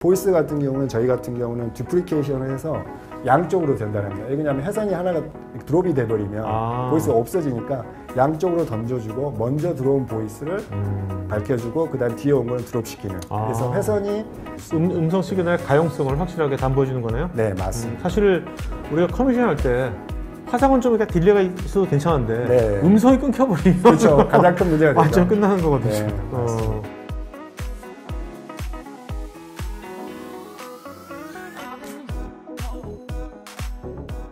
보이스 같은 경우는 저희 같은 경우는 듀플리케이션을 해서 양쪽으로 전달합니다. 왜냐하면 회선이 하나가 드롭이 돼버리면 보이스가 없어지니까 양쪽으로 던져주고 먼저 들어온 보이스를 밝혀주고 그 다음 뒤에 온 거는 드롭시키는. 그래서 회선이 음성 시그널의 가용성을 확실하게 담보해주는 거네요? 네, 맞습니다. 사실 우리가 커미션 할 때 화상은 좀 이렇게 딜레이가 있어도 괜찮은데 네. 음성이 끊겨버리면 그렇죠. 가장 큰 문제가 되죠. 완전 끝나는 거거든요. 네, 맞습니다.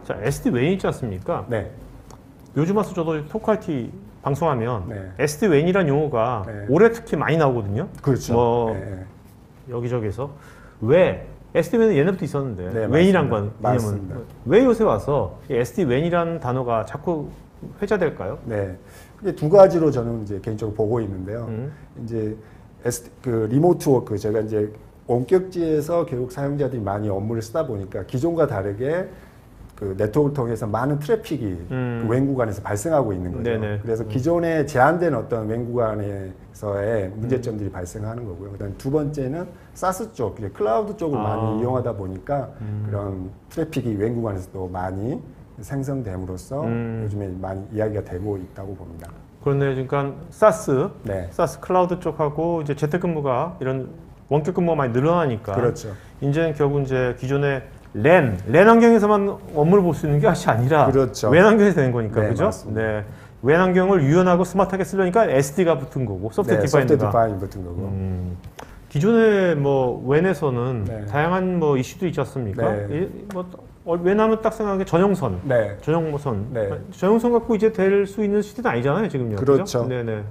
자, SD-WAN 있지 않습니까? 네. 요즘 와서 저도 토크IT 방송하면 네. SD-WAN이라는 용어가 네. 올해 특히 많이 나오거든요. 그렇죠. 뭐 네. 여기저기에서 왜 SD-WAN은 옛날부터 있었는데 네, WAN이란 맞습니다. 개념은 왜 요새 와서 SD-WAN이라는 단어가 자꾸 회자될까요? 네. 이게 두 가지로 저는 이제 개인적으로 보고 있는데요. 이제 그 리모트 워크, 제가 이제 원격지에서 결국 사용자들이 많이 업무를 쓰다 보니까 기존과 다르게 그 네트워크를 통해서 많은 트래픽이 그 웬 구간에서 발생하고 있는 거죠. 네네. 그래서 기존에 제한된 어떤 웬 구간에서의 문제점들이 발생하는 거고요. 그다음 두 번째는 사스 쪽, 클라우드 쪽을 많이 이용하다 보니까 그런 트래픽이 웬 구간에서도 많이 생성됨으로써 요즘에 많이 이야기가 되고 있다고 봅니다. 그런데 그러니까 사스 네. 클라우드 쪽하고 이제 재택근무가 이런 원격 근무가 많이 늘어나니까 그렇죠. 이제는 결국 이제 기존의 랜 환경에서만 업무를 볼 수 있는 것이 아니라 그렇죠. 웬 환경에서 되는 거니까, 네, 그죠? 맞습니다. 네. 웬 환경을 유연하고 스마트하게 쓰려니까 SD가 붙은 거고, 소프트 네, 디파인드가. 소프트 디파인 붙은 거고. 기존에 뭐 웬에서는 네. 다양한 뭐 이슈도 있지 않습니까? 네. 웬하면 딱 생각하는 게 전용선, 네. 전용선. 네. 전용선 갖고 이제 될 수 있는 시대는 아니잖아요, 지금요. 그렇죠. 그죠? 네네.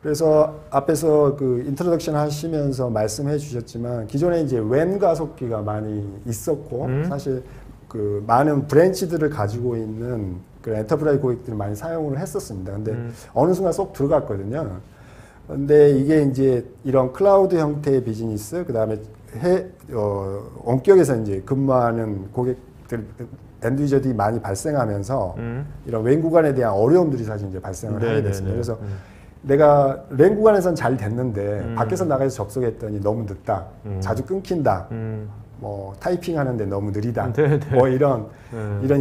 그래서 앞에서 그 인트로덕션 하시면서 말씀해 주셨지만 기존에 이제 웬 가속기가 많이 있었고 사실 그 많은 브랜치들을 가지고 있는 그 엔터프라이즈 고객들이 많이 사용을 했었습니다. 근데 어느 순간 쏙 들어갔거든요. 근데 이게 이제 이런 클라우드 형태의 비즈니스, 그 다음에 원격에서 이제 근무하는 고객들, 엔드 유저들이 많이 발생하면서 이런 웬 구간에 대한 어려움들이 사실 이제 발생을 하게 됐습니다. 그래서 내가 랜 구간에서는 잘 됐는데 밖에서 나가서 접속했더니 너무 늦다, 자주 끊긴다, 뭐 타이핑 하는데 너무 느리다, 뭐 이런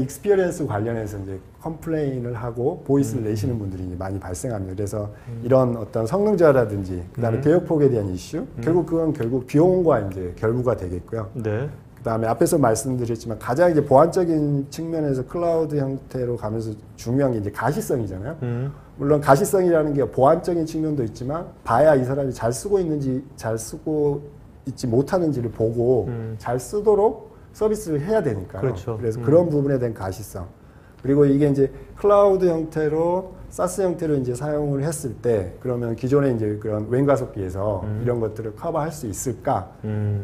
익스피리언스 관련해서 이제 컴플레인을 하고 보이스를 내시는 분들이 이제 많이 발생합니다. 그래서 이런 어떤 성능 저하라든지 그다음에 대역폭에 대한 이슈, 그건 결국 비용과 이제 결부가 되겠고요. 네. 그다음에 앞에서 말씀드렸지만 가장 이제 보안적인 측면에서 클라우드 형태로 가면서 중요한 게 이제 가시성이잖아요. 물론 가시성이라는 게 보안적인 측면도 있지만 봐야 이 사람이 잘 쓰고 있는지 잘 쓰고 있지 못하는지를 보고 잘 쓰도록 서비스를 해야 되니까요. 그렇죠. 그래서 그런 부분에 대한 가시성. 그리고 이게 이제 클라우드 형태로 사스 형태로 이제 사용을 했을 때 그러면 기존에 이제 그런 웬 가속기에서 이런 것들을 커버할 수 있을까?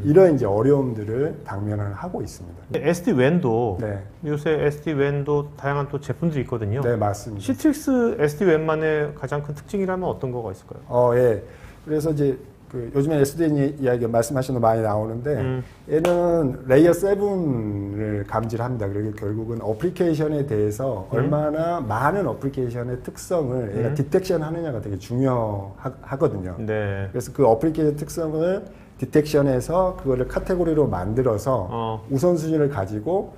이런 이제 어려움들을 당면을 하고 있습니다. SD-WAN도 네. 요새 SD-WAN도 다양한 또 제품들이 있거든요. 네, 맞습니다. 시트릭스 SD-WAN만의 가장 큰 특징이라면 어떤 거가 있을까요? 예. 그래서 이제 그 요즘에 SD 이야기 말씀하시는 거 많이 나오는데 얘는 레이어 7을 감지를 합니다. 그리고 결국은 어플리케이션에 대해서 얼마나 많은 어플리케이션의 특성을 얘가 디텍션 하느냐가 되게 중요하거든요. 네. 그래서 그 어플리케이션 특성을 디텍션해서 그거를 카테고리로 만들어서 우선순위를 가지고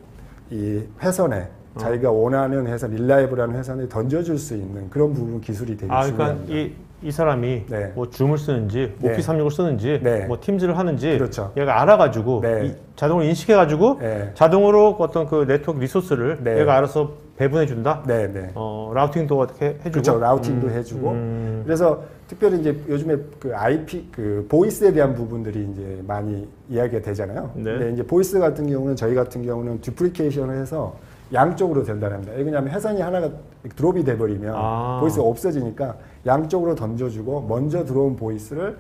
이 회선에 자기가 원하는 회선, 릴라이블한 회선에 던져줄 수 있는 그런 부분 기술이 되게 중요합니다. 그러니까 이 사람이 네. 뭐 줌을 쓰는지, 네. 오피스 365을 쓰는지, 네. 뭐 팀즈를 하는지, 그렇죠. 얘가 알아가지고 네. 자동으로 인식해가지고 네. 자동으로 어떤 그 네트워크 리소스를 네. 얘가 알아서 배분해준다. 네, 네. 라우팅도 어떻게 해주고. 그렇죠. 라우팅도 해주고. 그래서 특별히 이제 요즘에 그 IP, 그 보이스에 대한 부분들이 이제 많이 이야기가 되잖아요. 네. 근데 이제 보이스 같은 경우는 저희 같은 경우는 듀플리케이션을 해서 양쪽으로 전달합니다. 왜냐하면 회선이 하나가 드롭이 돼버리면 보이스가 없어지니까 양쪽으로 던져주고 먼저 들어온 보이스를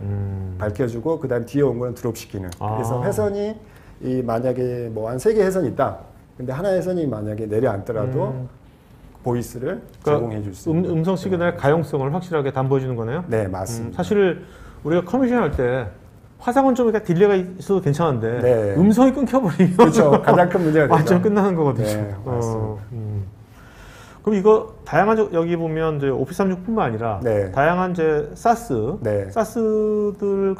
밝혀주고 그 다음 뒤에 온 거는 드롭시키는. 그래서 회선이 만약에 뭐 한 3개 회선이 있다. 근데 하나 회선이 만약에 내려앉더라도 보이스를 제공해 줄 수 있는. 음성 시그널의 가용성을 확실하게 담보해주는 거네요? 네, 맞습니다. 사실 우리가 커미션 할 때 화상은 좀 이렇게 딜레이가 있어도 괜찮은데 네. 음성이 끊겨버리면 그렇죠. 가장 큰 문제가 되죠. 완전 끝나는 거거든요. 네, 맞습니다. 그럼 이거 다양한 여기 보면 이제 오피스 365뿐만 아니라 네. 다양한 이제 사스, 네. 사스들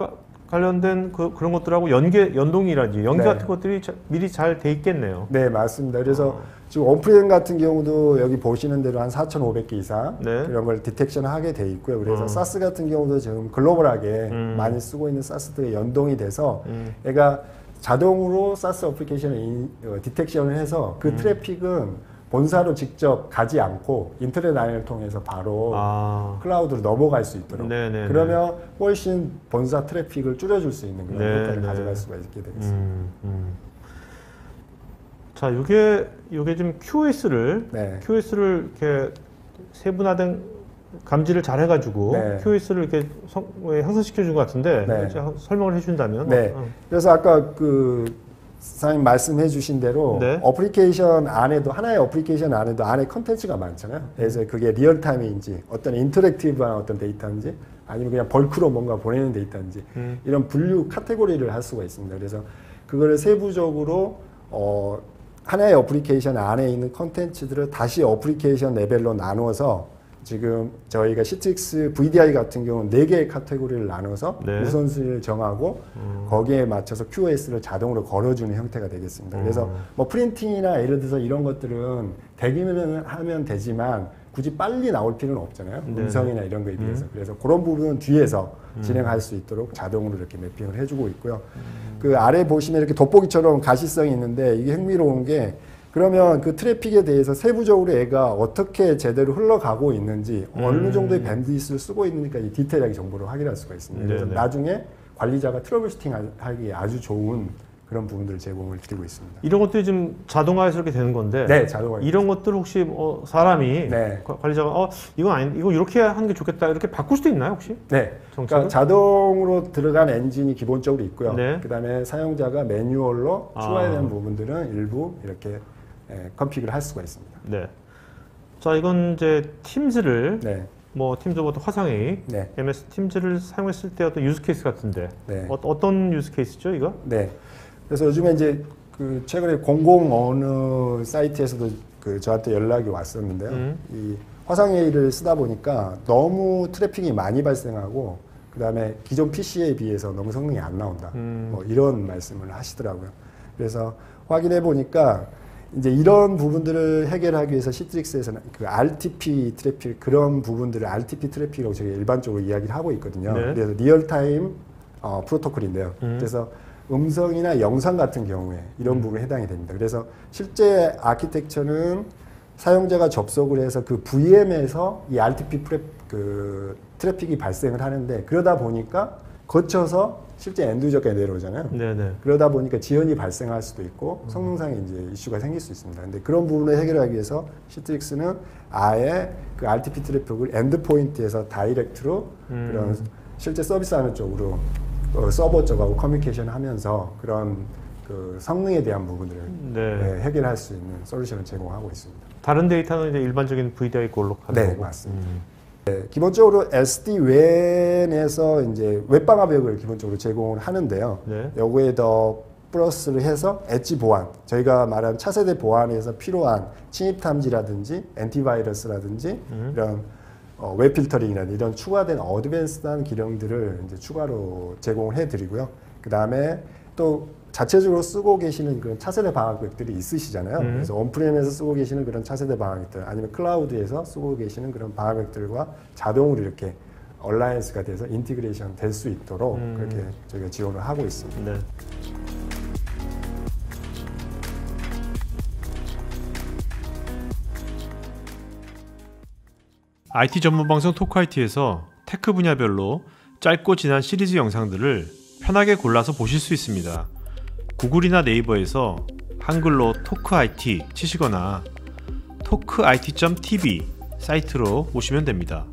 관련된 그런 것들하고 연동이라든지 연계 네. 같은 것들이 미리 잘 돼 있겠네요. 네, 맞습니다. 그래서 지금 온프렘 같은 경우도 여기 보시는 대로 한 4,500개 이상 네. 이런 걸 디텍션 하게 돼 있고요. 그래서 사스 같은 경우도 지금 글로벌하게 많이 쓰고 있는 사스들에 연동이 돼서 얘가 자동으로 사스 어플리케이션을 디텍션을 해서 그 트래픽은 본사로 직접 가지 않고 인터넷 라인을 통해서 바로 클라우드로 넘어갈 수 있도록. 네네네. 그러면 훨씬 본사 트래픽을 줄여줄 수 있는 그런 네네. 효과를 가져갈 수가 있게 되겠습니다. 자, 이게 지금 QoS를 네. 이렇게 세분화된 감지를 잘 해가지고 네. QoS를 이렇게 향상시켜 준 것 같은데 네. 설명을 해준다면. 네. 그래서 아까 그 사장님 말씀해 주신 대로 네. 어플리케이션 안에도 하나의 어플리케이션 안에도 안에 컨텐츠가 많잖아요. 그래서 그게 리얼타임인지 어떤 인터랙티브한 어떤 데이터인지 아니면 그냥 벌크로 뭔가 보내는 데이터인지 이런 분류 카테고리를 할 수가 있습니다. 그래서 그거를 세부적으로 하나의 어플리케이션 안에 있는 컨텐츠들을 다시 어플리케이션 레벨로 나누어서 지금 저희가 시트릭스 VDI 같은 경우는 4개의 카테고리를 나눠서 네. 우선순위를 정하고 거기에 맞춰서 QoS를 자동으로 걸어주는 형태가 되겠습니다. 그래서 뭐 프린팅이나 예를 들어서 이런 것들은 대기면 하면 되지만 굳이 빨리 나올 필요는 없잖아요. 네. 음성이나 이런 거에 비해서. 그래서 그런 부분은 뒤에서 진행할 수 있도록 자동으로 이렇게 매핑을 해주고 있고요. 그 아래 보시면 이렇게 돋보기처럼 가시성이 있는데 이게 흥미로운 게 그러면 그 트래픽에 대해서 세부적으로 얘가 어떻게 제대로 흘러가고 있는지 어느 정도의 밴드위스를 쓰고 있는지까 디테일하게 정보를 확인할 수가 있습니다. 그래서 네네. 나중에 관리자가 트러블 슈팅하기 아주 좋은 그런 부분들을 제공을 드리고 있습니다. 이런 것들이 좀 자동화해서 이렇게 되는 건데 네, 자동화. 이런 것들 혹시 사람이 네. 관리자가 이거 이렇게 하는 게 좋겠다 이렇게 바꿀 수도 있나요 혹시? 네. 정책을? 그러니까 자동으로 들어간 엔진이 기본적으로 있고요. 네. 그다음에 사용자가 매뉴얼로 추가해야 되는 부분들은 일부 이렇게 컨피그를 할 수가 있습니다. 네. 자, 이건 이제 팀즈를 네. 뭐 팀즈보다 화상회의, 네. MS 팀즈를 사용했을 때 어떤 유즈 케이스 같은데 네. 어떤 유즈 케이스죠, 이거? 네. 그래서 요즘에 이제 그 최근에 공공 어느 사이트에서도 그 저한테 연락이 왔었는데요. 이 화상회의를 쓰다 보니까 너무 트래픽이 많이 발생하고 그다음에 기존 PC에 비해서 너무 성능이 안 나온다. 뭐 이런 말씀을 하시더라고요. 그래서 확인해 보니까 이제 이런 부분들을 해결하기 위해서 시트릭스에서는 그 RTP 트래픽 그런 부분들을 RTP 트래픽이라고 저희가 일반적으로 이야기를 하고 있거든요. 네. 그래서 리얼타임 프로토콜인데요. 그래서 음성이나 영상 같은 경우에 이런 부분에 해당이 됩니다. 그래서 실제 아키텍처는 사용자가 접속을 해서 그 VM에서 이 RTP 트래픽이 발생을 하는데 그러다 보니까 거쳐서 실제 엔드유저까지 내려오잖아요. 네네. 그러다 보니까 지연이 발생할 수도 있고 성능상의 이제 이슈가 생길 수 있습니다. 근데 그런 부분을 해결하기 위해서 시트릭스는 아예 그 RTP 트래픽을 엔드포인트에서 다이렉트로 그런 실제 서비스하는 쪽으로 서버 쪽하고 커뮤니케이션 하면서 그런 그 성능에 대한 부분들을 네. 해결할 수 있는 솔루션을 제공하고 있습니다. 다른 데이터는 이제 일반적인 VDI 걸로 가는 네, 거고. 맞습니다. 네, 기본적으로 SD-WAN에서 이제 웹방화벽을 기본적으로 제공을 하는데요. 네. 여기에 더 플러스를 해서 엣지 보안, 저희가 말하는 차세대 보안에서 필요한 침입 탐지라든지 엔티바이러스라든지 이런 웹 필터링이라든지 이런 추가된 어드밴스드한 기능들을 이제 추가로 제공을 해드리고요. 그 다음에 또 자체적으로 쓰고 계시는 그런 차세대 방화벽들이 있으시잖아요. 그래서 온프렘에서 쓰고 계시는 그런 차세대 방화벽들 아니면 클라우드에서 쓰고 계시는 그런 방화벽들과 자동으로 이렇게 얼라이언스가 돼서 인티그레이션 될 수 있도록 그렇게 저희가 지원을 하고 있습니다. 네. IT 전문 방송 토크IT에서 테크 분야별로 짧고 진한 시리즈 영상들을 편하게 골라서 보실 수 있습니다. 구글이나 네이버에서 한글로 토크IT 치시거나 토크IT.tv 사이트로 오시면 됩니다.